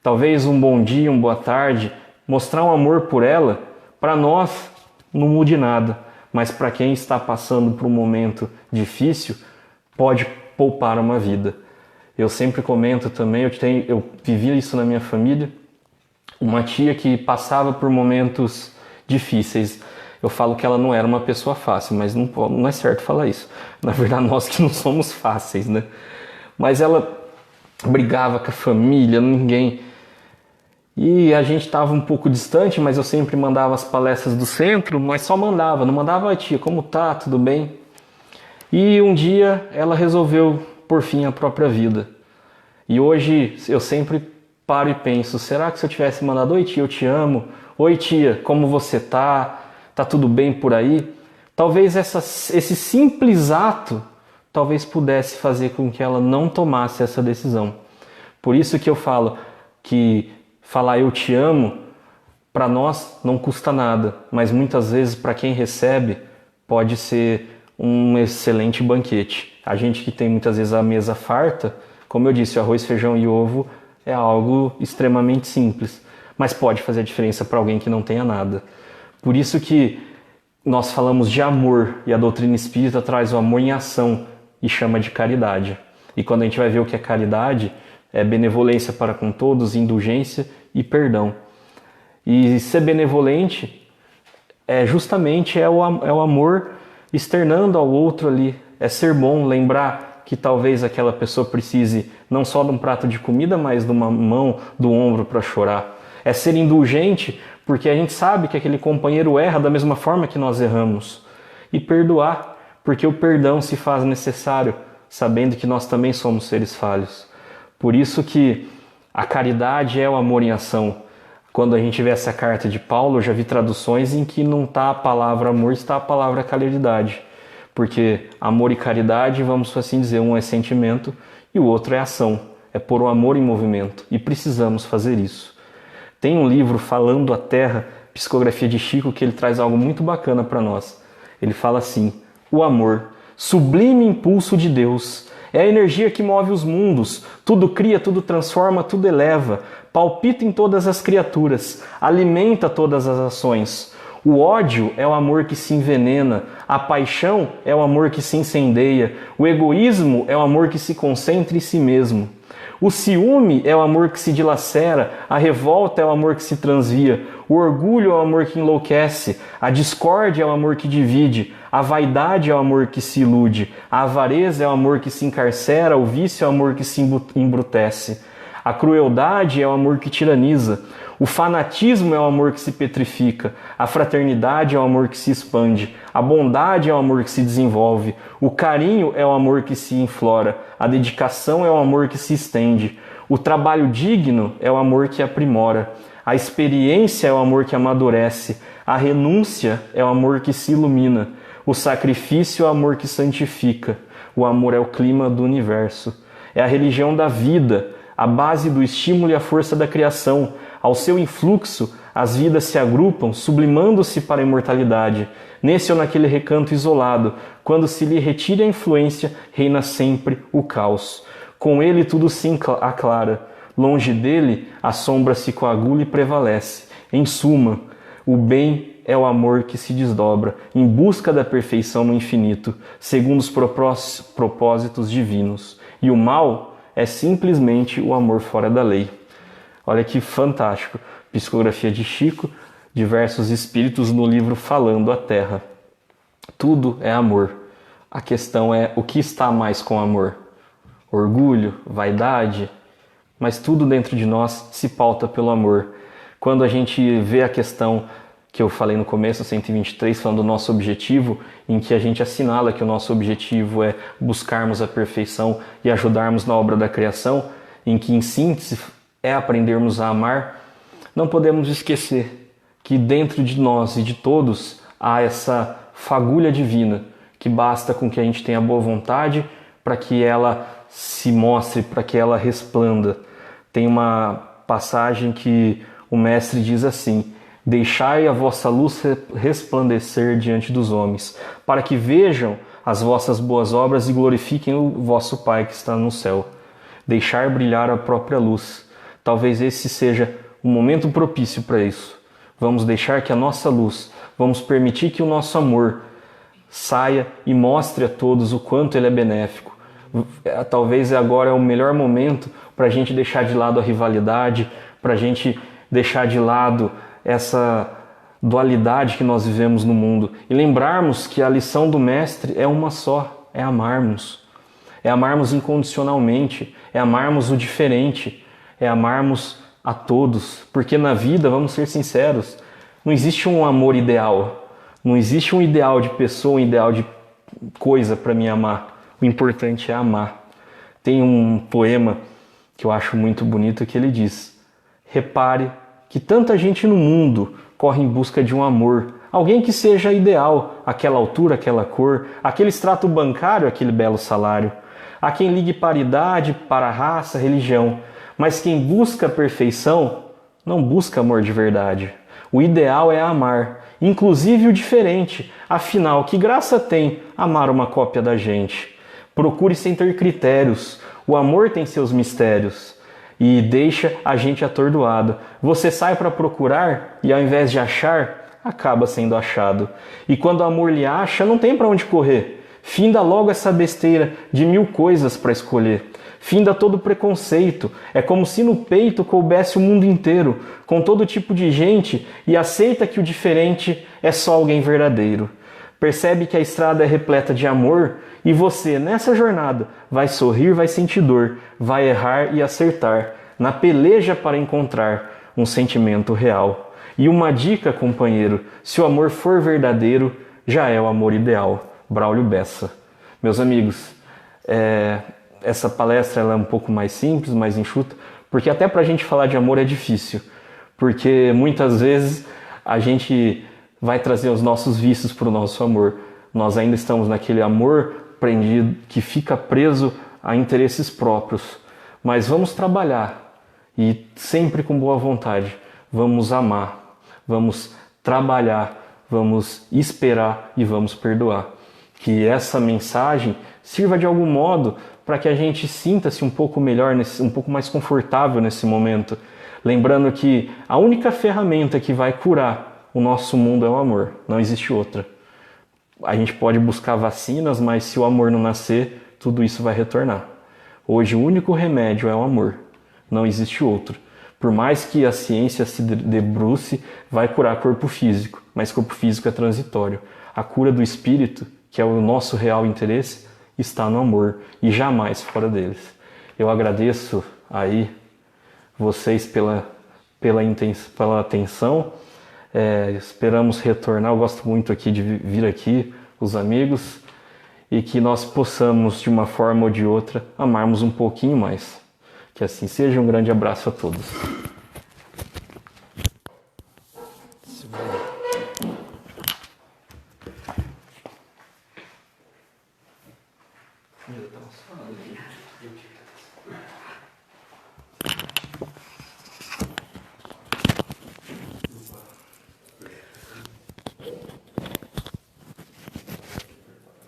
Talvez um bom dia, uma boa tarde, mostrar um amor por ela, para nós não mude nada. Mas para quem está passando por um momento difícil, pode poupar uma vida. Eu sempre comento também, eu vivi isso na minha família, uma tia que passava por momentos difíceis. Eu falo que ela não era uma pessoa fácil, mas não é certo falar isso. Na verdade, nós que não somos fáceis, né? Mas ela brigava com a família, ninguém... E a gente estava um pouco distante, mas eu sempre mandava as palestras do centro, mas só mandava, não mandava: tia, como tá? Tudo bem? E um dia ela resolveu por fim a própria vida. E hoje eu sempre paro e penso: será que se eu tivesse mandado: oi tia, eu te amo, oi tia, como você tá? Tá tudo bem por aí? Talvez esse simples ato talvez pudesse fazer com que ela não tomasse essa decisão. Por isso que eu falo que falar eu te amo, para nós não custa nada, mas muitas vezes para quem recebe pode ser um excelente banquete. A gente que tem muitas vezes a mesa farta, como eu disse, o arroz, feijão e ovo é algo extremamente simples, mas pode fazer a diferença para alguém que não tenha nada. Por isso que nós falamos de amor, e a doutrina espírita traz o amor em ação e chama de caridade. E quando a gente vai ver o que é caridade, é benevolência para com todos, indulgência e perdão. E ser benevolente é justamente o amor externando ao outro ali. É ser bom, lembrar que talvez aquela pessoa precise não só de um prato de comida, mas de uma mão, do ombro para chorar. É ser indulgente, porque a gente sabe que aquele companheiro erra da mesma forma que nós erramos. e perdoar, porque o perdão se faz necessário, sabendo que nós também somos seres falhos. Por isso que a caridade é o amor em ação. Quando a gente vê essa carta de Paulo, eu já vi traduções em que não está a palavra amor, está a palavra caridade. Porque amor e caridade, vamos assim dizer, um é sentimento e o outro é ação. É pôr o amor em movimento. E precisamos fazer isso. Tem um livro, Falando a Terra, Psicografia de Chico, que ele traz algo muito bacana para nós. Ele fala assim: o amor, sublime impulso de Deus, é a energia que move os mundos, tudo cria, tudo transforma, tudo eleva, palpita em todas as criaturas, alimenta todas as ações. O ódio é o amor que se envenena, a paixão é o amor que se incendeia, o egoísmo é o amor que se concentra em si mesmo. O ciúme é o amor que se dilacera, a revolta é o amor que se transvia, o orgulho é o amor que enlouquece, a discórdia é o amor que divide, a vaidade é o amor que se ilude, a avareza é o amor que se encarcera, o vício é o amor que se embrutece, a crueldade é o amor que tiraniza, o fanatismo é o amor que se petrifica, a fraternidade é o amor que se expande, a bondade é o amor que se desenvolve, o carinho é o amor que se inflora, a dedicação é o amor que se estende, o trabalho digno é o amor que aprimora, a experiência é o amor que amadurece, a renúncia é o amor que se ilumina, o sacrifício é o amor que santifica, o amor é o clima do universo, é a religião da vida, a base do estímulo e a força da criação. Ao seu influxo, as vidas se agrupam, sublimando-se para a imortalidade. Nesse ou naquele recanto isolado, quando se lhe retira a influência, reina sempre o caos. Com ele tudo se aclara. Longe dele, a sombra se coagula e prevalece. Em suma, o bem é o amor que se desdobra, em busca da perfeição no infinito, segundo os propósitos divinos. E o mal é simplesmente o amor fora da lei. Olha que fantástico. Psicografia de Chico, diversos espíritos no livro Falando a Terra. Tudo é amor. A questão é o que está mais com amor? Orgulho, vaidade? Mas tudo dentro de nós se pauta pelo amor. Quando a gente vê a questão que eu falei no começo, 123, falando do nosso objetivo, em que a gente assinala que o nosso objetivo é buscarmos a perfeição e ajudarmos na obra da criação, em que, em síntese, é aprendermos a amar, não podemos esquecer que dentro de nós e de todos há essa fagulha divina, que basta com que a gente tenha boa vontade para que ela se mostre, para que ela resplanda. Tem uma passagem que o mestre diz assim: deixai a vossa luz resplandecer diante dos homens, para que vejam as vossas boas obras e glorifiquem o vosso Pai que está no céu. Deixar brilhar a própria luz. Talvez esse seja o momento propício para isso. Vamos deixar que a nossa luz, vamos permitir que o nosso amor saia e mostre a todos o quanto ele é benéfico. Talvez agora é o melhor momento para a gente deixar de lado a rivalidade, para a gente deixar de lado essa dualidade que nós vivemos no mundo e lembrarmos que a lição do Mestre é uma só, é amarmos. É amarmos incondicionalmente, é amarmos o diferente, é amarmos a todos. Porque na vida, vamos ser sinceros, não existe um amor ideal, não existe um ideal de pessoa, um ideal de coisa para me amar. O importante é amar. Tem um poema que eu acho muito bonito que ele diz: repare que tanta gente no mundo corre em busca de um amor, alguém que seja ideal, aquela altura, aquela cor, aquele extrato bancário, aquele belo salário. Há quem ligue para a idade, para a raça, religião, mas quem busca a perfeição não busca amor de verdade. O ideal é amar, inclusive o diferente. Afinal, que graça tem amar uma cópia da gente? Procure sem ter critérios, o amor tem seus mistérios e deixa a gente atordoado. Você sai para procurar e ao invés de achar, acaba sendo achado. E quando o amor lhe acha, não tem para onde correr. Finda logo essa besteira de 1000 coisas para escolher. Finda todo preconceito. É como se no peito coubesse o mundo inteiro, com todo tipo de gente, e aceita que o diferente é só alguém verdadeiro. Percebe que a estrada é repleta de amor e você, nessa jornada, vai sorrir, vai sentir dor, vai errar e acertar, na peleja para encontrar um sentimento real. E uma dica, companheiro: se o amor for verdadeiro, já é o amor ideal. Braulio Bessa. Meus amigos, essa palestra ela é um pouco mais simples, mais enxuta, porque até para a gente falar de amor é difícil, porque muitas vezes a gente vai trazer os nossos vícios para o nosso amor. Nós ainda estamos naquele amor prendido, que fica preso a interesses próprios. Mas vamos trabalhar e sempre com boa vontade. Vamos amar, vamos trabalhar, vamos esperar e vamos perdoar. Que essa mensagem sirva de algum modo para que a gente sinta-se um pouco melhor, um pouco mais confortável nesse momento. Lembrando que a única ferramenta que vai curar o nosso mundo é o amor, não existe outra. A gente pode buscar vacinas, mas se o amor não nascer, tudo isso vai retornar. Hoje o único remédio é o amor, não existe outro. Por mais que a ciência se debruce, vai curar corpo físico, mas corpo físico é transitório. A cura do espírito, que é o nosso real interesse, está no amor e jamais fora deles. Eu agradeço aí vocês pela atenção. Esperamos retornar. Eu gosto muito aqui de vir aqui, os amigos, e que nós possamos, de uma forma ou de outra, amarmos um pouquinho mais. Que assim seja. Um grande abraço a todos.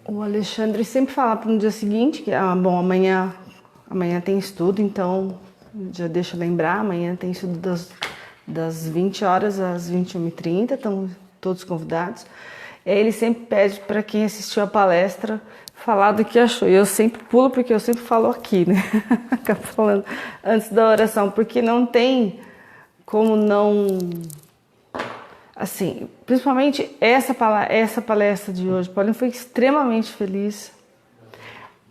O Alexandre sempre fala para no dia seguinte que amanhã tem estudo, então já deixa eu lembrar, amanhã tem estudo das 20 horas às 21h30, estão todos convidados. E aí ele sempre pede para quem assistiu a palestra falar do que achou. E eu sempre pulo porque eu sempre falo aqui, né? Acabo falando antes da oração, porque não tem como não... Assim, principalmente essa palestra de hoje, Paulinho foi extremamente feliz,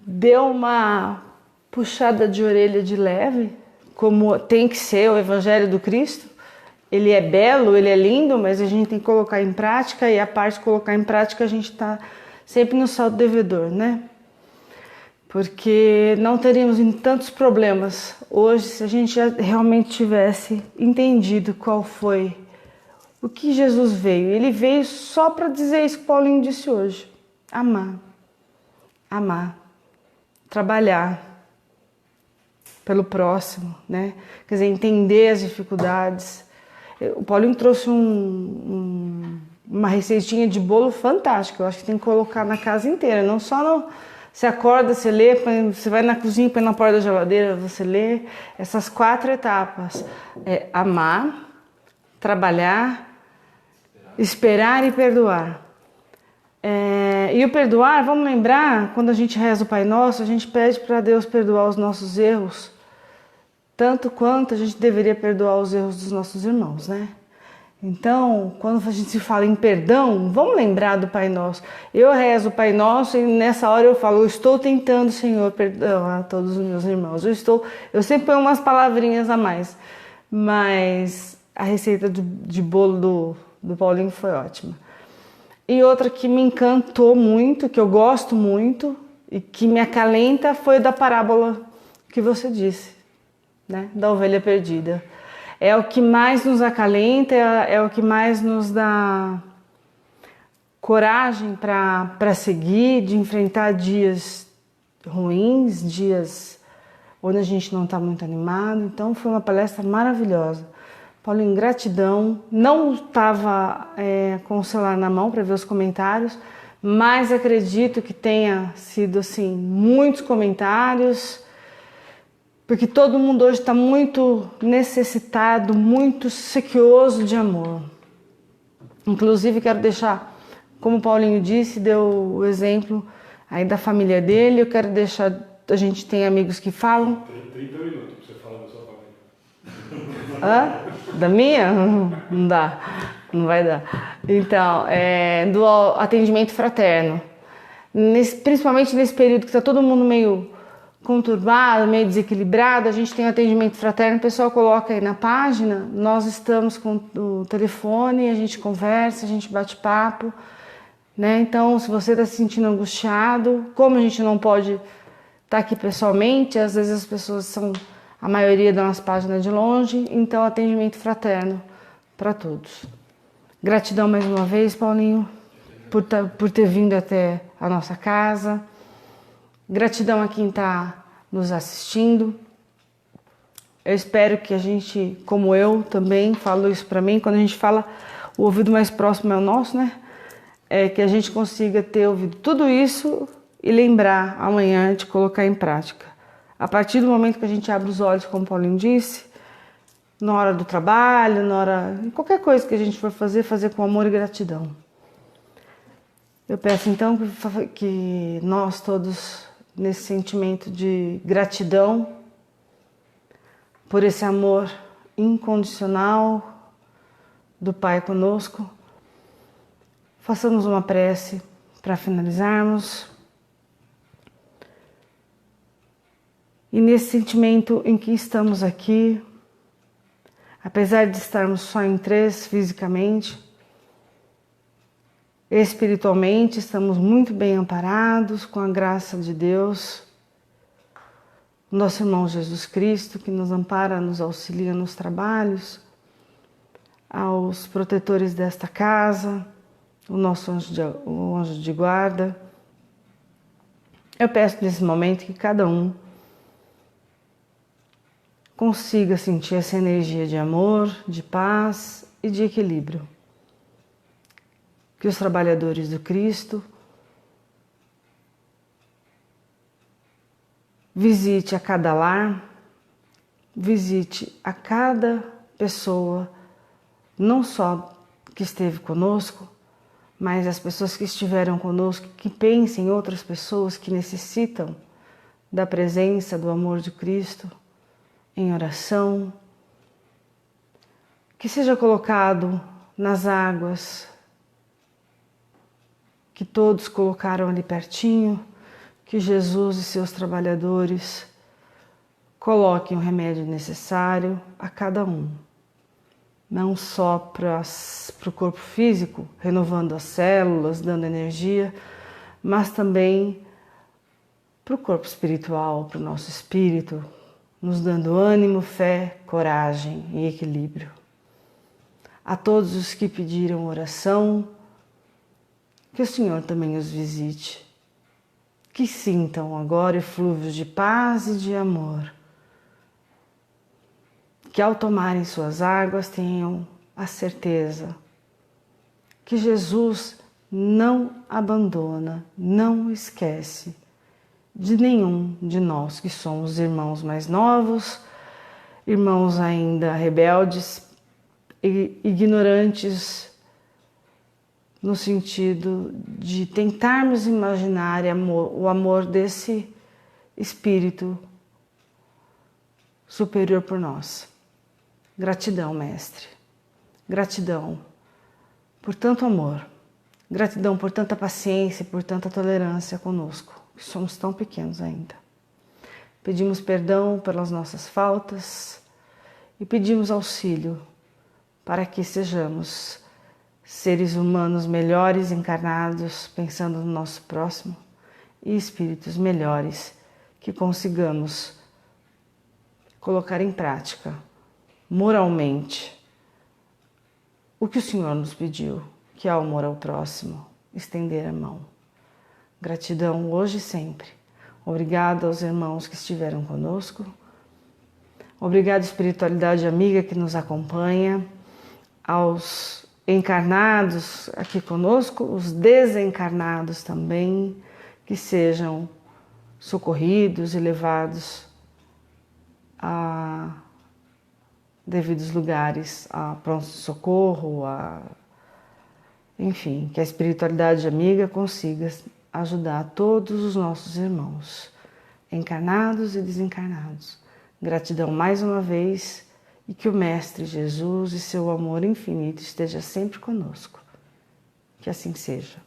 deu uma puxada de orelha de leve, como tem que ser o Evangelho do Cristo. Ele é belo, ele é lindo, mas a gente tem que colocar em prática, e a parte de colocar em prática a gente está sempre no saldo devedor, né? Porque não teríamos tantos problemas hoje se a gente já realmente tivesse entendido qual foi o que Jesus veio. Ele veio só para dizer isso que Paulinho disse hoje. Amar. Amar. Trabalhar pelo próximo, né? Quer dizer, entender as dificuldades. O Paulinho trouxe uma receitinha de bolo fantástica. Eu acho que tem que colocar na casa inteira. Não só no... Você acorda, você lê, você vai na cozinha, põe na porta da geladeira, você lê. Essas 4 etapas. Amar, trabalhar, esperar e perdoar. E o perdoar, vamos lembrar, quando a gente reza o Pai Nosso, a gente pede para Deus perdoar os nossos erros, tanto quanto a gente deveria perdoar os erros dos nossos irmãos, né? Então, quando a gente se fala em perdão, vamos lembrar do Pai Nosso. Eu rezo o Pai Nosso e nessa hora eu falo, eu estou tentando, Senhor, perdoar todos os meus irmãos. Eu sempre ponho umas palavrinhas a mais, mas a receita de bolo do Paulinho foi ótima. E outra que me encantou muito, que eu gosto muito e que me acalenta foi da parábola que você disse, né? Da ovelha perdida. É o que mais nos acalenta, é o que mais nos dá coragem para seguir, de enfrentar dias ruins, dias onde a gente não está muito animado. Então foi uma palestra maravilhosa. Paulinho, gratidão. Não estava com o celular na mão para ver os comentários, mas acredito que tenha sido assim, muitos comentários, porque todo mundo hoje está muito necessitado, muito sequioso de amor. Inclusive quero deixar, como o Paulinho disse, deu o exemplo aí da família dele, eu quero deixar, a gente tem amigos que falam... 30 minutos para você falar da sua família. Hã? Da minha? Não dá, não vai dar. Então, do atendimento fraterno. Principalmente nesse período que está todo mundo meio conturbado, meio desequilibrado, a gente tem um atendimento fraterno, o pessoal coloca aí na página, nós estamos com o telefone, a gente conversa, a gente bate papo. né? Então, se você está se sentindo angustiado, como a gente não pode estar aqui pessoalmente, às vezes as pessoas são, a maioria da nossa página de longe, então atendimento fraterno para todos. Gratidão mais uma vez, Paulinho, por ter vindo até a nossa casa. Gratidão a quem está nos assistindo. Eu espero que a gente, como eu também falo isso para mim, quando a gente fala, o ouvido mais próximo é o nosso, né? É que a gente consiga ter ouvido tudo isso e lembrar amanhã de colocar em prática. A partir do momento que a gente abre os olhos, como o Paulinho disse, na hora do trabalho, qualquer coisa que a gente for fazer, fazer com amor e gratidão. Eu peço então que nós todos, nesse sentimento de gratidão, por esse amor incondicional do Pai conosco, façamos uma prece para finalizarmos. E nesse sentimento em que estamos aqui, apesar de estarmos só em 3 fisicamente, espiritualmente estamos muito bem amparados com a graça de Deus, nosso irmão Jesus Cristo, que nos ampara, nos auxilia nos trabalhos, aos protetores desta casa, o nosso anjo de guarda. Eu peço nesse momento que cada um consiga sentir essa energia de amor, de paz e de equilíbrio. Que os trabalhadores do Cristo visite a cada lar, visite a cada pessoa, não só que esteve conosco, mas as pessoas que estiveram conosco, que pensem em outras pessoas que necessitam da presença, do amor de Cristo, em oração, que seja colocado nas águas que todos colocaram ali pertinho, que Jesus e seus trabalhadores coloquem o remédio necessário a cada um. Não só para o corpo físico, renovando as células, dando energia, mas também para o corpo espiritual, para o nosso espírito, nos dando ânimo, fé, coragem e equilíbrio. A todos os que pediram oração, que o Senhor também os visite. Que sintam agora eflúvios de paz e de amor. Que ao tomarem suas águas tenham a certeza que Jesus não abandona, não esquece de nenhum de nós que somos irmãos mais novos, irmãos ainda rebeldes e ignorantes, no sentido de tentarmos imaginar o amor desse Espírito superior por nós. Gratidão, Mestre. Gratidão por tanto amor. Gratidão por tanta paciência e por tanta tolerância conosco, que somos tão pequenos ainda. Pedimos perdão pelas nossas faltas e pedimos auxílio para que sejamos seres humanos melhores encarnados, pensando no nosso próximo, e espíritos melhores que consigamos colocar em prática, moralmente, o que o Senhor nos pediu, que é o amor ao próximo, estender a mão. Gratidão hoje e sempre. Obrigado aos irmãos que estiveram conosco. Obrigado, espiritualidade amiga que nos acompanha, aos encarnados aqui conosco, os desencarnados também, que sejam socorridos e levados a devidos lugares, a pronto-socorro, enfim, que a espiritualidade amiga consiga ajudar todos os nossos irmãos, encarnados e desencarnados. Gratidão mais uma vez. E que o Mestre Jesus e seu amor infinito esteja sempre conosco. Que assim seja.